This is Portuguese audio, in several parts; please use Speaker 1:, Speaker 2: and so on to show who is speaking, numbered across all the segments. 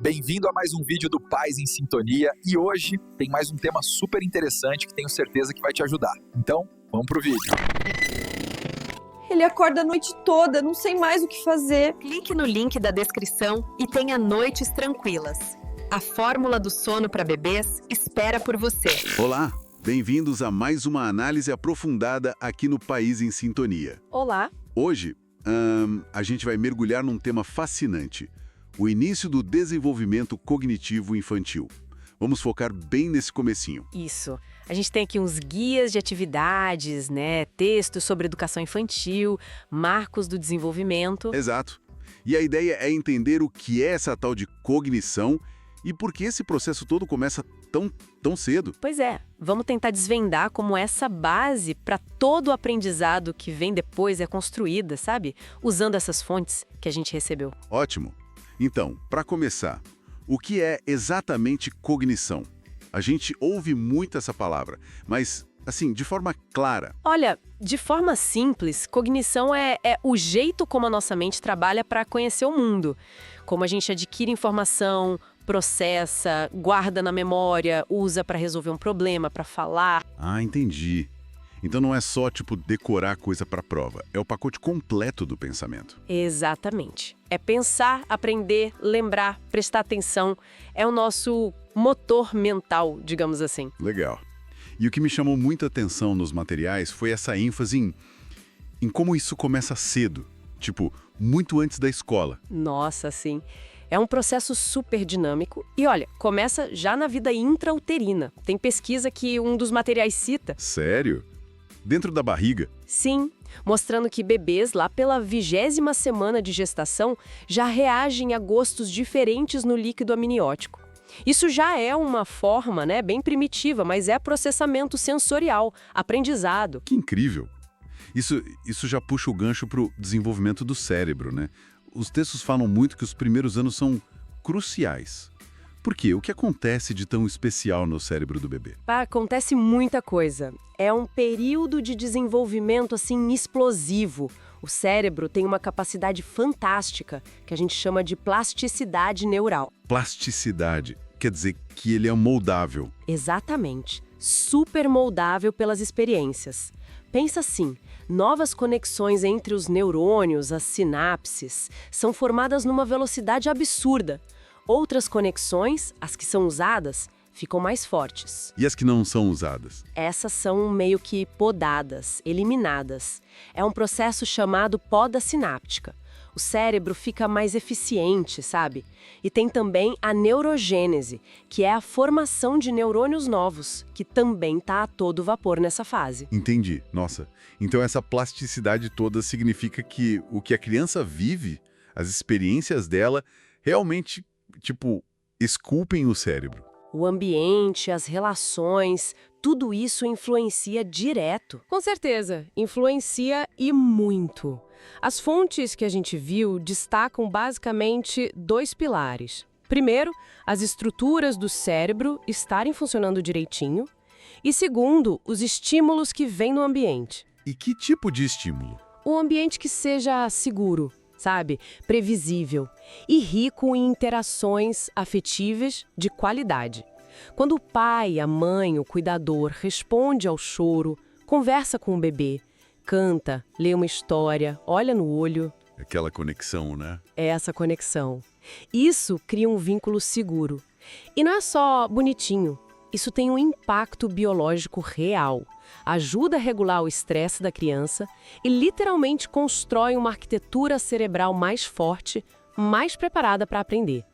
Speaker 1: Bem-vindo a mais um vídeo do Pais em Sintonia e hoje tem mais um tema super interessante que tenho certeza que vai te ajudar. Então, vamos pro vídeo.
Speaker 2: Ele acorda a noite toda, não sei mais o que fazer.
Speaker 3: Clique no link da descrição e tenha noites tranquilas. A fórmula do sono para bebês espera por você.
Speaker 4: Olá, bem-vindos a mais uma análise aprofundada aqui no País em Sintonia.
Speaker 2: Olá.
Speaker 4: Hoje, a gente vai mergulhar num tema fascinante, o início do desenvolvimento cognitivo infantil. Vamos focar bem nesse comecinho.
Speaker 5: Isso. A gente tem aqui uns guias de atividades, textos sobre educação infantil, marcos do desenvolvimento.
Speaker 4: Exato. E a ideia é entender o que é essa tal de cognição e por que esse processo todo começa tão cedo.
Speaker 5: Pois é, vamos tentar desvendar como essa base para todo o aprendizado que vem depois é construída, sabe? Usando essas fontes que a gente recebeu.
Speaker 4: Ótimo. Então, para começar, o que é exatamente cognição? A gente ouve muito essa palavra, mas, assim, de forma clara.
Speaker 5: Olha, de forma simples, cognição é o jeito como a nossa mente trabalha para conhecer o mundo. Como a gente adquire informação, processa, guarda na memória, usa para resolver um problema, para falar.
Speaker 4: Ah, entendi. Então não é só, decorar coisa para prova. É o pacote completo do pensamento.
Speaker 5: Exatamente. É pensar, aprender, lembrar, prestar atenção. É o nosso motor mental, digamos assim.
Speaker 4: Legal. E o que me chamou muita atenção nos materiais foi essa ênfase em como isso começa cedo. Muito antes da escola.
Speaker 5: Nossa, sim. É um processo super dinâmico e, olha, começa já na vida intrauterina. Tem pesquisa que um dos materiais cita.
Speaker 4: Sério? Dentro da barriga?
Speaker 5: Sim, mostrando que bebês, lá pela 20ª semana de gestação, já reagem a gostos diferentes no líquido amniótico. Isso já é uma forma, bem primitiva, mas é processamento sensorial, aprendizado.
Speaker 4: Que incrível! Isso já puxa o gancho para o desenvolvimento do cérebro, né? Os textos falam muito que os primeiros anos são cruciais. Por quê? O que acontece de tão especial no cérebro do bebê?
Speaker 5: Acontece muita coisa. É um período de desenvolvimento, explosivo. O cérebro tem uma capacidade fantástica, que a gente chama de plasticidade neural.
Speaker 4: Plasticidade quer dizer que ele é moldável.
Speaker 5: Exatamente. Super moldável pelas experiências. Pensa assim, novas conexões entre os neurônios, as sinapses, são formadas numa velocidade absurda. Outras conexões, as que são usadas, ficam mais fortes.
Speaker 4: E as que não são usadas?
Speaker 5: Essas são meio que podadas, eliminadas. É um processo chamado poda sináptica. O cérebro fica mais eficiente, sabe? E tem também a neurogênese, que é a formação de neurônios novos, que também está a todo vapor nessa fase.
Speaker 4: Entendi. Nossa. Então essa plasticidade toda significa que o que a criança vive, as experiências dela, realmente esculpem o cérebro.
Speaker 5: O ambiente, as relações, tudo isso influencia direto.
Speaker 6: Com certeza, influencia e muito. As fontes que a gente viu destacam basicamente 2 pilares. Primeiro, as estruturas do cérebro estarem funcionando direitinho. E segundo, os estímulos que vêm no ambiente.
Speaker 4: E que tipo de estímulo?
Speaker 6: Um ambiente que seja seguro, sabe? Previsível e rico em interações afetivas de qualidade. Quando o pai, a mãe, o cuidador responde ao choro, conversa com o bebê, canta, lê uma história, olha no olho.
Speaker 4: Aquela conexão, né?
Speaker 6: É essa conexão. Isso cria um vínculo seguro. E não é só bonitinho. Isso tem um impacto biológico real. Ajuda a regular o estresse da criança e literalmente constrói uma arquitetura cerebral mais forte, mais preparada para aprender.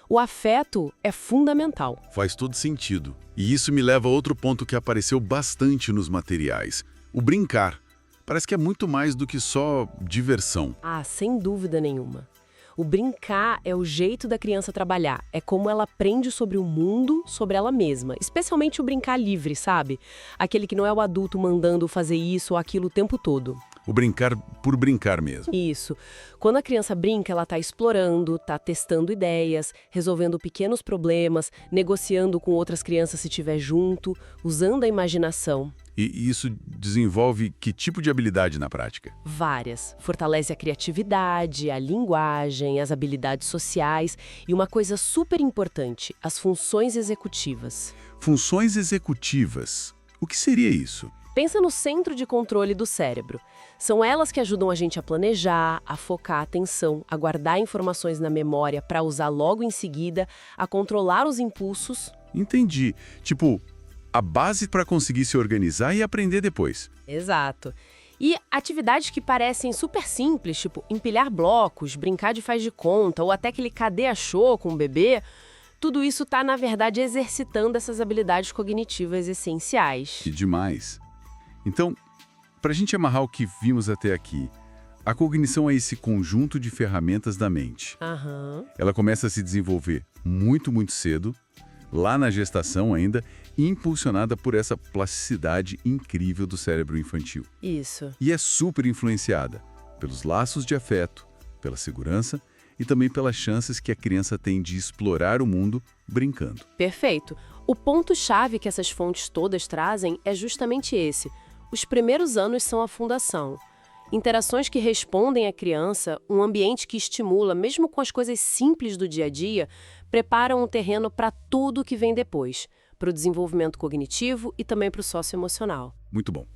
Speaker 6: O afeto é fundamental.
Speaker 4: Faz todo sentido. E isso me leva a outro ponto que apareceu bastante nos materiais. O brincar. Parece que é muito mais do que só diversão.
Speaker 6: Ah, sem dúvida nenhuma. O brincar é o jeito da criança trabalhar. É como ela aprende sobre o mundo, sobre ela mesma. Especialmente o brincar livre, sabe? Aquele que não é o adulto mandando fazer isso ou aquilo o tempo todo.
Speaker 4: O brincar por brincar mesmo.
Speaker 6: Isso. Quando a criança brinca, ela está explorando, está testando ideias, resolvendo pequenos problemas, negociando com outras crianças se estiver junto, usando a imaginação.
Speaker 4: E isso desenvolve que tipo de habilidade na prática?
Speaker 6: Várias. Fortalece a criatividade, a linguagem, as habilidades sociais e uma coisa super importante, as funções executivas.
Speaker 4: Funções executivas. O que seria isso?
Speaker 6: Pensa no centro de controle do cérebro. São elas que ajudam a gente a planejar, a focar a atenção, a guardar informações na memória para usar logo em seguida, a controlar os impulsos.
Speaker 4: Entendi. Tipo, a base para conseguir se organizar e aprender depois.
Speaker 6: Exato. E atividades que parecem super simples, tipo empilhar blocos, brincar de faz de conta ou até aquele cadê achou com o bebê, tudo isso está, na verdade, exercitando essas habilidades cognitivas essenciais.
Speaker 4: E demais. Então, para a gente amarrar o que vimos até aqui, a cognição é esse conjunto de ferramentas da mente.
Speaker 6: Aham.
Speaker 4: Ela começa a se desenvolver muito, muito cedo, lá na gestação ainda, impulsionada por essa plasticidade incrível do cérebro infantil.
Speaker 6: Isso.
Speaker 4: E é super influenciada pelos laços de afeto, pela segurança e também pelas chances que a criança tem de explorar o mundo brincando.
Speaker 6: Perfeito. O ponto-chave que essas fontes todas trazem é justamente esse. Os primeiros anos são a fundação. Interações que respondem à criança, um ambiente que estimula, mesmo com as coisas simples do dia a dia, preparam o terreno para tudo que vem depois, para o desenvolvimento cognitivo e também para o socioemocional.
Speaker 4: Muito bom.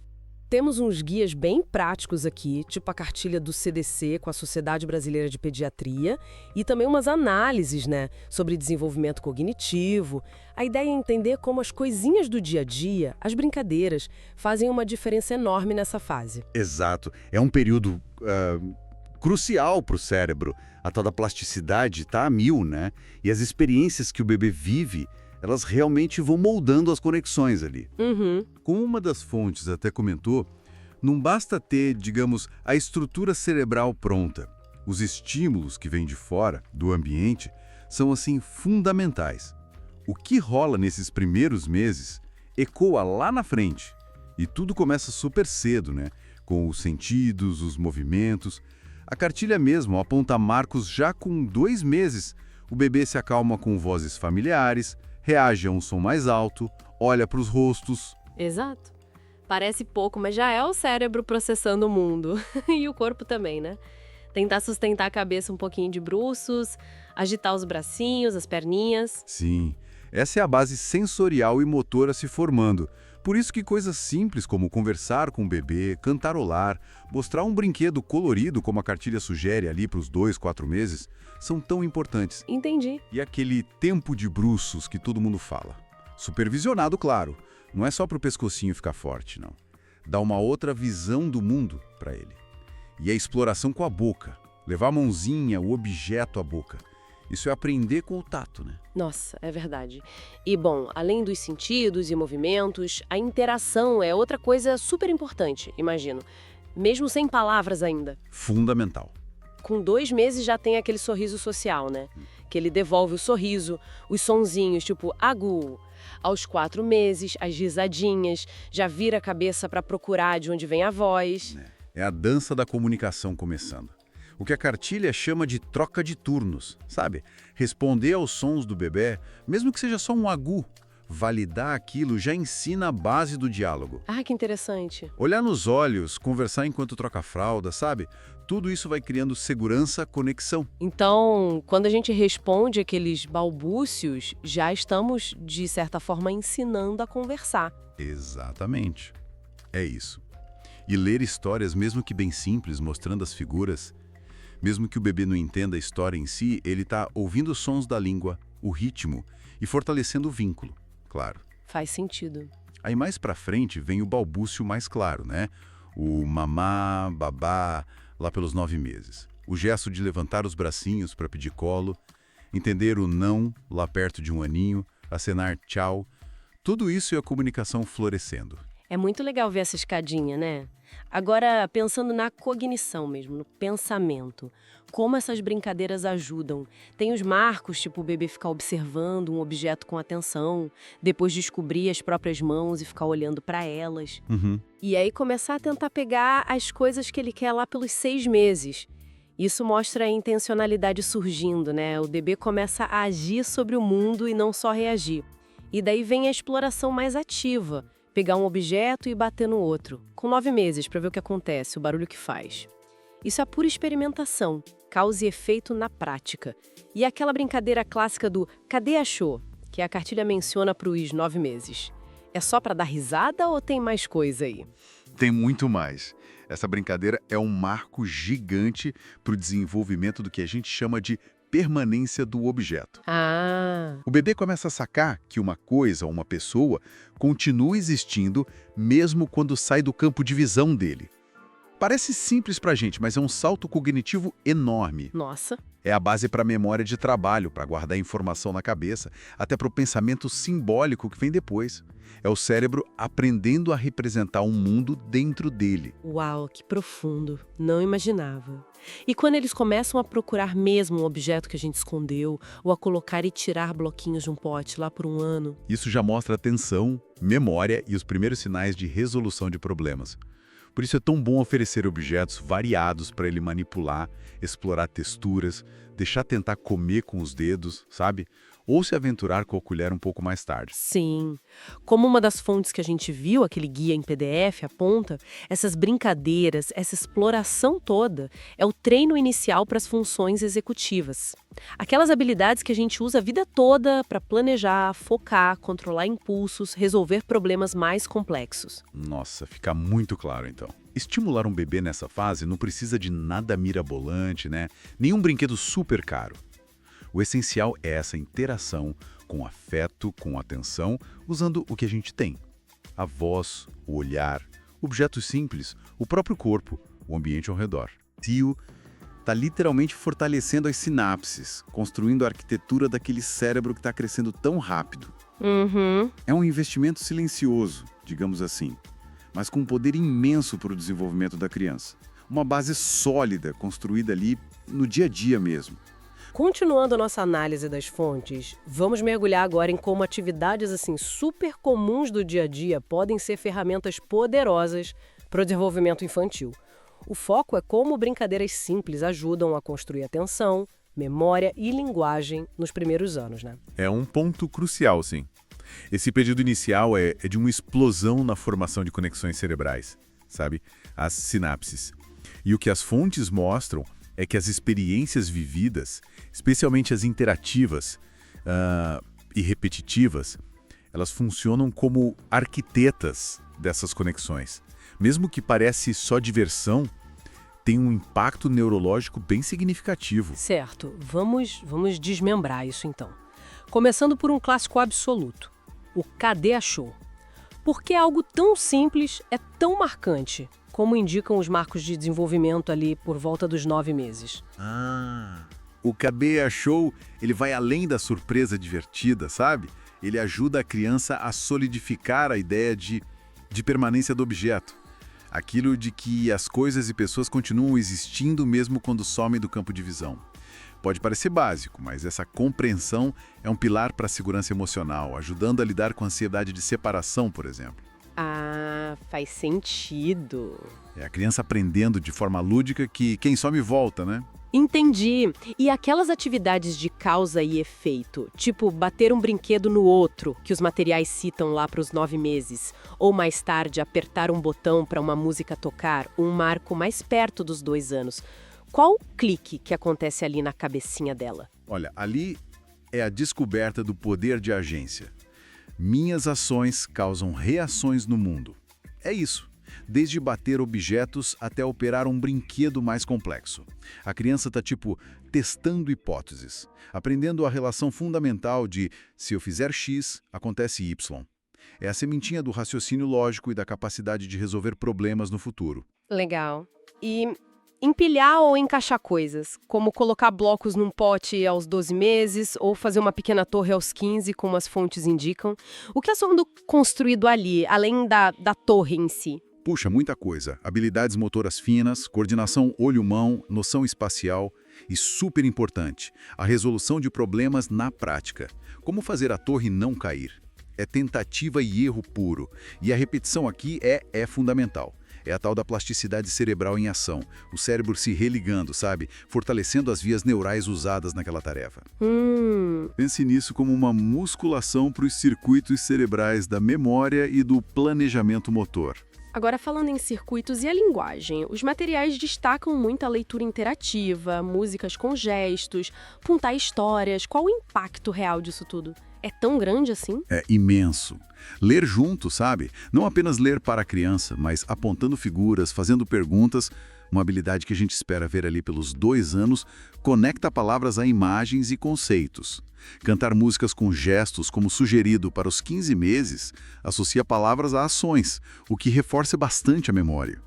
Speaker 6: Temos uns guias bem práticos aqui, tipo a cartilha do CDC com a Sociedade Brasileira de Pediatria e também umas análises, sobre desenvolvimento cognitivo. A ideia é entender como as coisinhas do dia a dia, as brincadeiras, fazem uma diferença enorme nessa fase.
Speaker 7: Exato. É um período crucial para o cérebro. A tal da plasticidade está a mil, né? E as experiências que o bebê vive, elas realmente vão moldando as conexões ali.
Speaker 6: Uhum.
Speaker 4: Como uma das fontes até comentou, não basta ter, digamos, a estrutura cerebral pronta. Os estímulos que vêm de fora, do ambiente, são assim fundamentais. O que rola nesses primeiros meses ecoa lá na frente. E tudo começa super cedo, com os sentidos, os movimentos. A cartilha mesmo aponta marcos já com 2 meses. O bebê se acalma com vozes familiares, reage a um som mais alto, olha para os rostos.
Speaker 6: Exato. Parece pouco, mas já é o cérebro processando o mundo. E o corpo também, Tentar sustentar a cabeça um pouquinho de bruços, agitar os bracinhos, as perninhas.
Speaker 4: Sim, essa é a base sensorial e motora se formando. Por isso que coisas simples como conversar com o bebê, cantarolar, mostrar um brinquedo colorido, como a cartilha sugere ali para os 2, 4 meses, são tão importantes.
Speaker 6: Entendi.
Speaker 4: E aquele tempo de bruços que todo mundo fala. Supervisionado, claro. Não é só para o pescocinho ficar forte, não. Dá uma outra visão do mundo para ele. E a exploração com a boca. Levar a mãozinha, o objeto à boca. Isso é aprender com o tato,
Speaker 6: Nossa, é verdade. E, bom, além dos sentidos e movimentos, a interação é outra coisa super importante, imagino. Mesmo sem palavras ainda.
Speaker 4: Fundamental.
Speaker 6: Com 2 meses já tem aquele sorriso social, Que ele devolve o sorriso, os sonzinhos, tipo agu. Aos 4 meses, as risadinhas, já vira a cabeça para procurar de onde vem a voz.
Speaker 4: É a dança da comunicação começando. O que a cartilha chama de troca de turnos, sabe? Responder aos sons do bebê, mesmo que seja só um agu. Validar aquilo já ensina a base do diálogo.
Speaker 6: Ah, que interessante.
Speaker 4: Olhar nos olhos, conversar enquanto troca a fralda, sabe? Tudo isso vai criando segurança, conexão.
Speaker 6: Então, quando a gente responde aqueles balbúcios, já estamos, de certa forma, ensinando a conversar.
Speaker 4: Exatamente. É isso. E ler histórias, mesmo que bem simples, mostrando as figuras, mesmo que o bebê não entenda a história em si, ele está ouvindo os sons da língua, o ritmo e fortalecendo o vínculo, claro.
Speaker 6: Faz sentido.
Speaker 4: Aí mais pra frente vem o balbúcio mais claro, O mamá, babá, lá pelos 9 meses. O gesto de levantar os bracinhos para pedir colo, entender o não lá perto de 1 aninho, acenar tchau. Tudo isso é a comunicação florescendo.
Speaker 6: É muito legal ver essa escadinha, né? Agora, pensando na cognição mesmo, no pensamento, como essas brincadeiras ajudam? Tem os marcos, tipo o bebê ficar observando um objeto com atenção, depois descobrir as próprias mãos e ficar olhando para elas. E aí começar a tentar pegar as coisas que ele quer lá pelos 6 meses. Isso mostra a intencionalidade surgindo, né? O bebê começa a agir sobre o mundo e não só reagir. E daí vem a exploração mais ativa, pegar um objeto e bater no outro, com 9 meses para ver o que acontece, o barulho que faz. Isso é pura experimentação, causa e efeito na prática. E aquela brincadeira clássica do "cadê achou?", que a cartilha menciona para os 9 meses. É só para dar risada ou tem mais coisa aí?
Speaker 4: Tem muito mais. Essa brincadeira é um marco gigante para o desenvolvimento do que a gente chama de permanência do objeto.
Speaker 6: Ah,
Speaker 4: O bebê começa a sacar que uma coisa ou uma pessoa continua existindo mesmo quando sai do campo de visão dele. Parece simples pra gente, mas é um salto cognitivo enorme.
Speaker 6: nossa.
Speaker 4: É a base para a memória de trabalho, para guardar informação na cabeça, até para o pensamento simbólico que vem depois. É o cérebro aprendendo a representar um mundo dentro dele.
Speaker 6: Uau, que profundo. Não imaginava. E quando eles começam a procurar mesmo um objeto que a gente escondeu, ou a colocar e tirar bloquinhos de um pote lá por um ano?
Speaker 4: Isso já mostra atenção, memória e os primeiros sinais de resolução de problemas. Por isso é tão bom oferecer objetos variados para ele manipular, explorar texturas, deixar tentar comer com os dedos, sabe? Ou se aventurar com a colher um pouco mais tarde.
Speaker 6: Sim. Como uma das fontes que a gente viu, aquele guia em PDF, aponta, essas brincadeiras, essa exploração toda, é o treino inicial para as funções executivas. Aquelas habilidades que a gente usa a vida toda para planejar, focar, controlar impulsos, resolver problemas mais complexos.
Speaker 4: Nossa, fica muito claro então. Estimular um bebê nessa fase não precisa de nada mirabolante, né? Nenhum brinquedo super caro. O essencial é essa interação com afeto, com atenção, usando o que a gente tem. A voz, o olhar, objetos simples, o próprio corpo, o ambiente ao redor. Tio está literalmente fortalecendo as sinapses, construindo a arquitetura daquele cérebro que está crescendo tão rápido. É um investimento silencioso, digamos assim, mas com um poder imenso para o desenvolvimento da criança. Uma base sólida, construída ali no dia a dia mesmo.
Speaker 6: Continuando a nossa análise das fontes, vamos mergulhar agora em como atividades assim super comuns do dia a dia podem ser ferramentas poderosas para o desenvolvimento infantil. O foco é como brincadeiras simples ajudam a construir atenção, memória e linguagem nos primeiros anos, né?
Speaker 8: É um ponto crucial, sim. Esse período inicial é de uma explosão na formação de conexões cerebrais, sabe? As sinapses. E o que as fontes mostram é que as experiências vividas, especialmente as interativas e repetitivas, elas funcionam como arquitetas dessas conexões. Mesmo que parece só diversão, tem um impacto neurológico bem significativo.
Speaker 6: Certo, vamos desmembrar isso então. Começando por um clássico absoluto, o "cadê achou?". Por que algo tão simples é tão marcante, como indicam os marcos de desenvolvimento ali por volta dos 9 meses?
Speaker 4: O cadê achou, ele vai além da surpresa divertida, sabe? Ele ajuda a criança a solidificar a ideia de permanência do objeto. Aquilo de que as coisas e pessoas continuam existindo mesmo quando somem do campo de visão. Pode parecer básico, mas essa compreensão é um pilar para a segurança emocional, ajudando a lidar com a ansiedade de separação, por exemplo.
Speaker 6: Ah, faz sentido.
Speaker 4: É a criança aprendendo de forma lúdica que quem some volta, né?
Speaker 6: Entendi. E aquelas atividades de causa e efeito, tipo bater um brinquedo no outro, que os materiais citam lá para os 9 meses, ou mais tarde apertar um botão para uma música tocar, um marco mais perto dos 2 anos. Qual o clique que acontece ali na cabecinha dela?
Speaker 4: Olha, ali é a descoberta do poder de agência. Minhas ações causam reações no mundo. É isso. Desde bater objetos até operar um brinquedo mais complexo. A criança está, testando hipóteses, aprendendo a relação fundamental de se eu fizer X, acontece Y. É a sementinha do raciocínio lógico e da capacidade de resolver problemas no futuro.
Speaker 6: Legal. E empilhar ou encaixar coisas, como colocar blocos num pote aos 12 meses ou fazer uma pequena torre aos 15, como as fontes indicam. O que está sendo construído ali, além da torre em si?
Speaker 4: Puxa, muita coisa. Habilidades motoras finas, coordenação olho-mão, noção espacial e, super importante, a resolução de problemas na prática. Como fazer a torre não cair? É tentativa e erro puro. E a repetição aqui é fundamental. É a tal da plasticidade cerebral em ação. O cérebro se religando, sabe? Fortalecendo as vias neurais usadas naquela tarefa. Pense nisso como uma musculação para os circuitos cerebrais da memória e do planejamento motor.
Speaker 6: Agora, falando em circuitos e a linguagem, os materiais destacam muito a leitura interativa, músicas com gestos, contar histórias. Qual o impacto real disso tudo? É tão grande assim?
Speaker 4: É imenso. Ler junto, sabe? Não apenas ler para a criança, mas apontando figuras, fazendo perguntas, uma habilidade que a gente espera ver ali pelos 2 anos, conecta palavras a imagens e conceitos. Cantar músicas com gestos, como sugerido para os 15 meses, associa palavras a ações, o que reforça bastante a memória.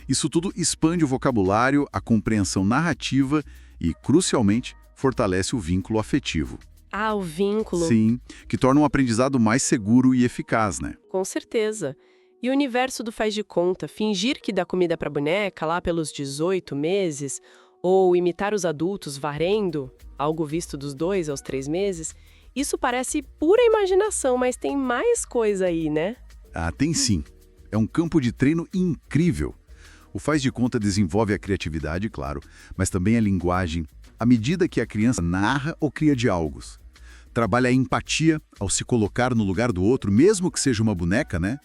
Speaker 4: Isso tudo expande o vocabulário, a compreensão narrativa e, crucialmente, fortalece o vínculo afetivo.
Speaker 6: Ah, o vínculo.
Speaker 4: Sim, que torna um aprendizado mais seguro e eficaz, né?
Speaker 6: Com certeza. E o universo do faz de conta, fingir que dá comida para boneca lá pelos 18 meses, ou imitar os adultos varrendo, algo visto dos 2 aos 3 meses, isso parece pura imaginação, mas tem mais coisa aí, né?
Speaker 4: Ah, tem sim. É um campo de treino incrível. O faz de conta desenvolve a criatividade, claro, mas também a linguagem, à medida que a criança narra ou cria diálogos. Trabalha a empatia ao se colocar no lugar do outro, mesmo que seja uma boneca, né?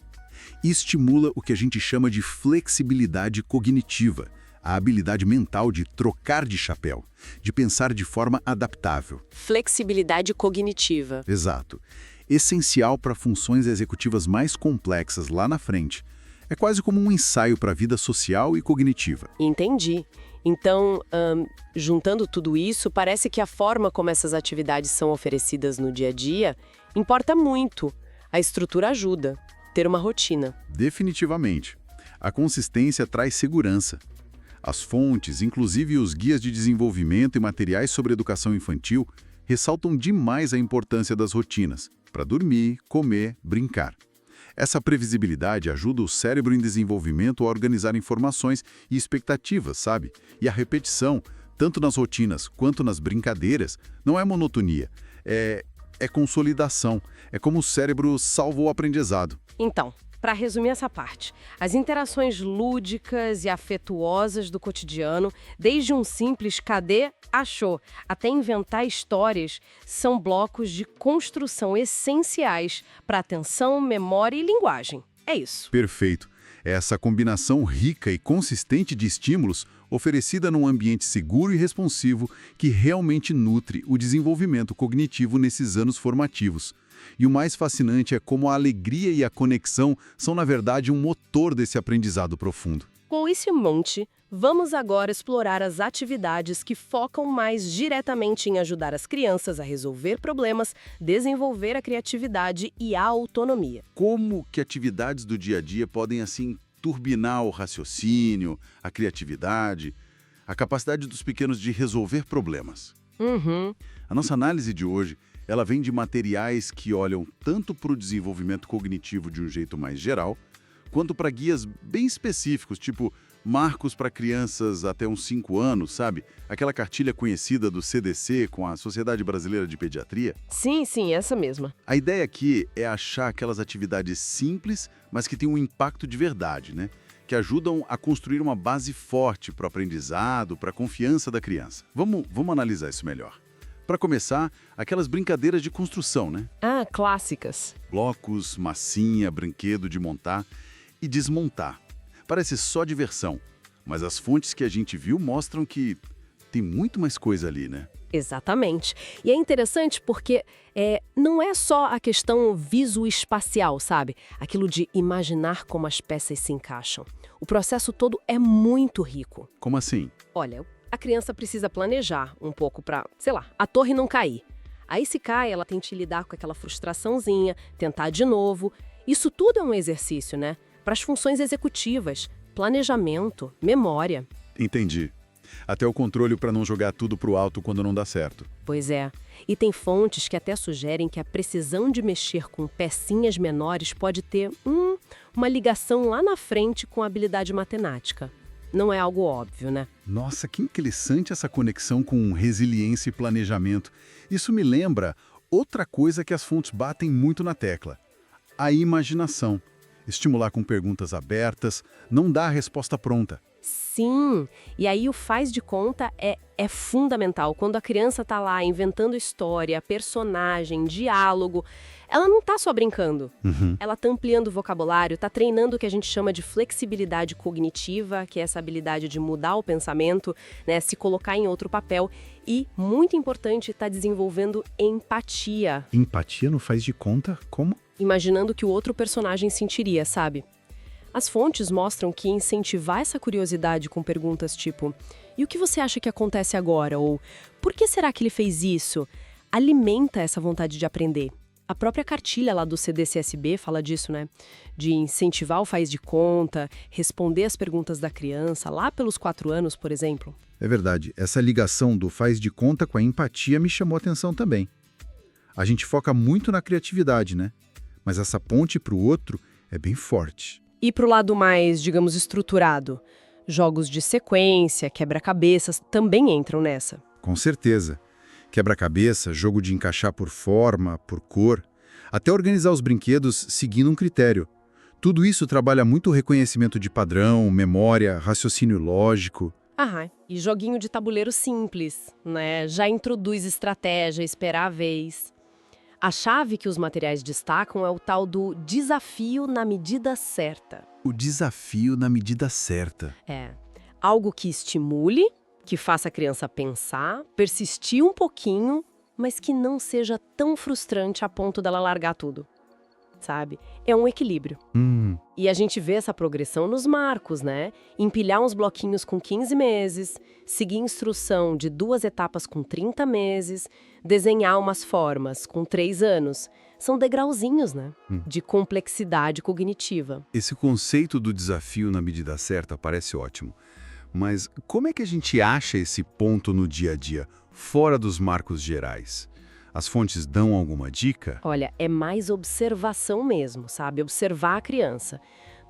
Speaker 4: E estimula o que a gente chama de flexibilidade cognitiva, a habilidade mental de trocar de chapéu, de pensar de forma adaptável.
Speaker 6: Flexibilidade cognitiva.
Speaker 4: Exato. Essencial para funções executivas mais complexas lá na frente. É quase como um ensaio para a vida social e cognitiva.
Speaker 6: Entendi. Então, juntando tudo isso, parece que a forma como essas atividades são oferecidas no dia a dia importa muito. A estrutura ajuda. Ter uma rotina.
Speaker 4: Definitivamente. A consistência traz segurança. As fontes, inclusive os guias de desenvolvimento e materiais sobre educação infantil, ressaltam demais a importância das rotinas para dormir, comer, brincar. Essa previsibilidade ajuda o cérebro em desenvolvimento a organizar informações e expectativas, sabe? E a repetição, tanto nas rotinas quanto nas brincadeiras, não é monotonia, é consolidação. É como o cérebro salva o aprendizado.
Speaker 6: Então, para resumir essa parte, as interações lúdicas e afetuosas do cotidiano, desde um simples cadê, achou, até inventar histórias, são blocos de construção essenciais para atenção, memória e linguagem. É isso.
Speaker 4: Perfeito. É essa combinação rica e consistente de estímulos oferecida num ambiente seguro e responsivo que realmente nutre o desenvolvimento cognitivo nesses anos formativos. E o mais fascinante é como a alegria e a conexão são, na verdade, um motor desse aprendizado profundo.
Speaker 6: Com isso em mente, vamos agora explorar as atividades que focam mais diretamente em ajudar as crianças a resolver problemas, desenvolver a criatividade e a autonomia.
Speaker 4: Como que atividades do dia a dia podem, assim, turbinar o raciocínio, a criatividade, a capacidade dos pequenos de resolver problemas? A nossa análise de hoje, ela vem de materiais que olham tanto para o desenvolvimento cognitivo de um jeito mais geral, quanto para guias bem específicos, tipo marcos para crianças até uns 5 anos, sabe? Aquela cartilha conhecida do CDC com a Sociedade Brasileira de Pediatria.
Speaker 6: Sim, essa mesma.
Speaker 4: A ideia aqui é achar aquelas atividades simples, mas que têm um impacto de verdade, né? Que ajudam a construir uma base forte para o aprendizado, para a confiança da criança. Vamos analisar isso melhor. Para começar, aquelas brincadeiras de construção, né?
Speaker 6: Ah, clássicas.
Speaker 4: Blocos, massinha, brinquedo de montar e desmontar. Parece só diversão, mas as fontes que a gente viu mostram que tem muito mais coisa ali, né?
Speaker 6: Exatamente. E é interessante porque não é só a questão visoespacial, sabe? Aquilo de imaginar como as peças se encaixam. O processo todo é muito rico.
Speaker 4: Como assim?
Speaker 6: Olha, a criança precisa planejar um pouco para, sei lá, a torre não cair. Aí se cai, ela tem que lidar com aquela frustraçãozinha, tentar de novo. Isso tudo é um exercício, né? Para as funções executivas, planejamento, memória.
Speaker 4: Entendi. Até o controle para não jogar tudo pro alto quando não dá certo.
Speaker 6: Pois é. E tem fontes que até sugerem que a precisão de mexer com pecinhas menores pode ter uma ligação lá na frente com a habilidade matemática. Não é algo óbvio, né?
Speaker 4: Nossa, que interessante essa conexão com resiliência e planejamento. Isso me lembra outra coisa que as fontes batem muito na tecla: a imaginação. Estimular com perguntas abertas, não dá a resposta pronta.
Speaker 6: Sim, e aí o faz de conta é fundamental. Quando a criança tá lá inventando história, personagem, diálogo, ela não tá só brincando. Ela tá ampliando o vocabulário, tá treinando o que a gente chama de flexibilidade cognitiva, que é essa habilidade de mudar o pensamento, né, se colocar em outro papel. E, muito importante, tá desenvolvendo empatia.
Speaker 4: Empatia no faz de conta? Como?
Speaker 6: Imaginando que o outro personagem sentiria, sabe? As fontes mostram que incentivar essa curiosidade com perguntas tipo: e o que você acha que acontece agora? Ou por que será que ele fez isso? Alimenta essa vontade de aprender. A própria cartilha lá do CDCSB fala disso, né? De incentivar o faz de conta, responder as perguntas da criança, lá pelos 4 anos, por exemplo.
Speaker 9: É verdade, essa ligação do faz de conta com a empatia me chamou a atenção também. A gente foca muito na criatividade, né? Mas essa ponte para o outro é bem forte.
Speaker 6: E pro lado mais, digamos, estruturado, jogos de sequência, quebra-cabeças também entram nessa.
Speaker 9: Com certeza. Quebra-cabeça, jogo de encaixar por forma, por cor, até organizar os brinquedos seguindo um critério. Tudo isso trabalha muito o reconhecimento de padrão, memória, raciocínio lógico.
Speaker 6: E joguinho de tabuleiro simples, né? Já introduz estratégia, esperar a vez. A chave que os materiais destacam é o tal do desafio na medida certa.
Speaker 4: O desafio na medida certa.
Speaker 6: É, algo que estimule, que faça a criança pensar, persistir um pouquinho, mas que não seja tão frustrante a ponto dela largar tudo, sabe? É um equilíbrio. E a gente vê essa progressão nos marcos, né? Empilhar uns bloquinhos com 15 meses, seguir instrução de 2 etapas com 30 meses, desenhar umas formas com 3 anos. São degrauzinhos, né? De complexidade cognitiva.
Speaker 4: Esse conceito do desafio na medida certa parece ótimo. Mas como é que a gente acha esse ponto no dia a dia, fora dos marcos gerais? As fontes dão alguma dica?
Speaker 6: Olha, é mais observação mesmo, sabe? Observar a criança.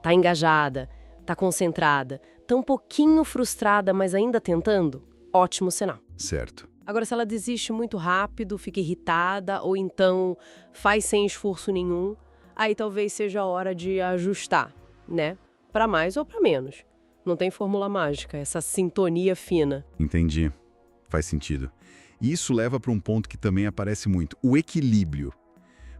Speaker 6: Tá engajada, tá concentrada, tá um pouquinho frustrada, mas ainda tentando? Ótimo sinal.
Speaker 4: Certo.
Speaker 6: Agora, se ela desiste muito rápido, fica irritada, ou então faz sem esforço nenhum, aí talvez seja a hora de ajustar, né? Para mais ou para menos. Não tem fórmula mágica, essa sintonia fina.
Speaker 4: Entendi. Faz sentido. E isso leva para um ponto que também aparece muito, o equilíbrio.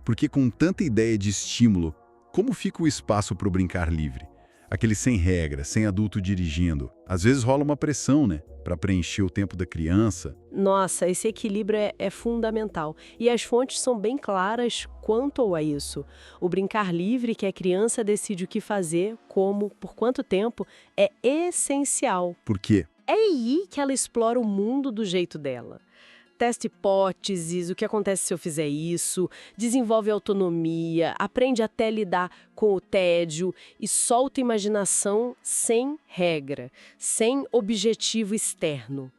Speaker 4: Porque com tanta ideia de estímulo, como fica o espaço para o brincar livre? Aquele sem regra, sem adulto dirigindo. Às vezes rola uma pressão, né? Para preencher o tempo da criança.
Speaker 6: Nossa, esse equilíbrio é fundamental. E as fontes são bem claras quanto a isso. O brincar livre, que a criança decide o que fazer, como, por quanto tempo, é essencial.
Speaker 4: Por quê?
Speaker 6: É aí que ela explora o mundo do jeito dela. Testa hipóteses, o que acontece se eu fizer isso, desenvolve autonomia, aprende até lidar com o tédio e solta imaginação sem regra, sem objetivo externo.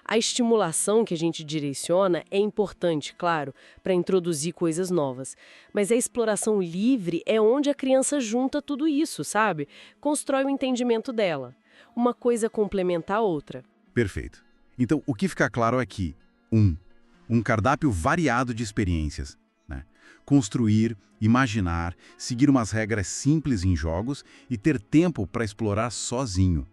Speaker 6: A estimulação que a gente direciona é importante, claro, para introduzir coisas novas. Mas a exploração livre é onde a criança junta tudo isso, sabe? Constrói o entendimento dela. Uma coisa complementa a outra.
Speaker 4: Perfeito. Então, o que fica claro é que um cardápio variado de experiências, né? Construir, imaginar, seguir umas regras simples em jogos e ter tempo para explorar sozinho.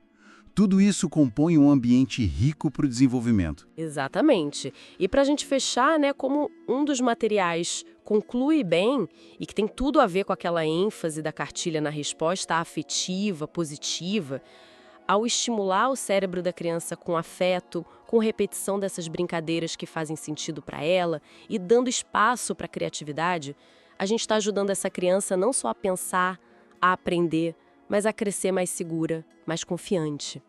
Speaker 4: Tudo isso compõe um ambiente rico para o desenvolvimento.
Speaker 6: Exatamente. E para a gente fechar, né, como um dos materiais conclui bem e que tem tudo a ver com aquela ênfase da cartilha na resposta afetiva, positiva, ao estimular o cérebro da criança com afeto, com repetição dessas brincadeiras que fazem sentido para ela e dando espaço para a criatividade, a gente está ajudando essa criança não só a pensar, a aprender, mas a crescer mais segura, mais confiante.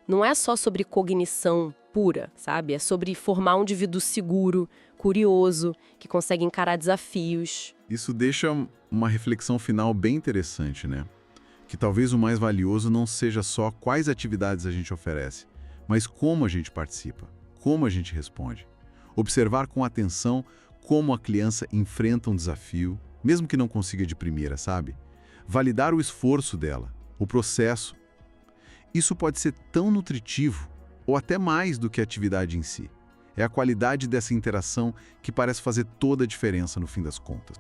Speaker 6: Não é só sobre cognição pura, sabe? É sobre formar um indivíduo seguro, curioso, que consegue encarar desafios.
Speaker 8: Isso deixa uma reflexão final bem interessante, né? Que talvez o mais valioso não seja só quais atividades a gente oferece,
Speaker 4: mas como a gente participa, como a gente responde. Observar com atenção como a criança enfrenta um desafio, mesmo que não consiga de primeira, sabe? Validar o esforço dela, o processo. Isso pode ser tão nutritivo, ou até mais do que a atividade em si. É a qualidade dessa interação que parece fazer toda a diferença no fim das contas.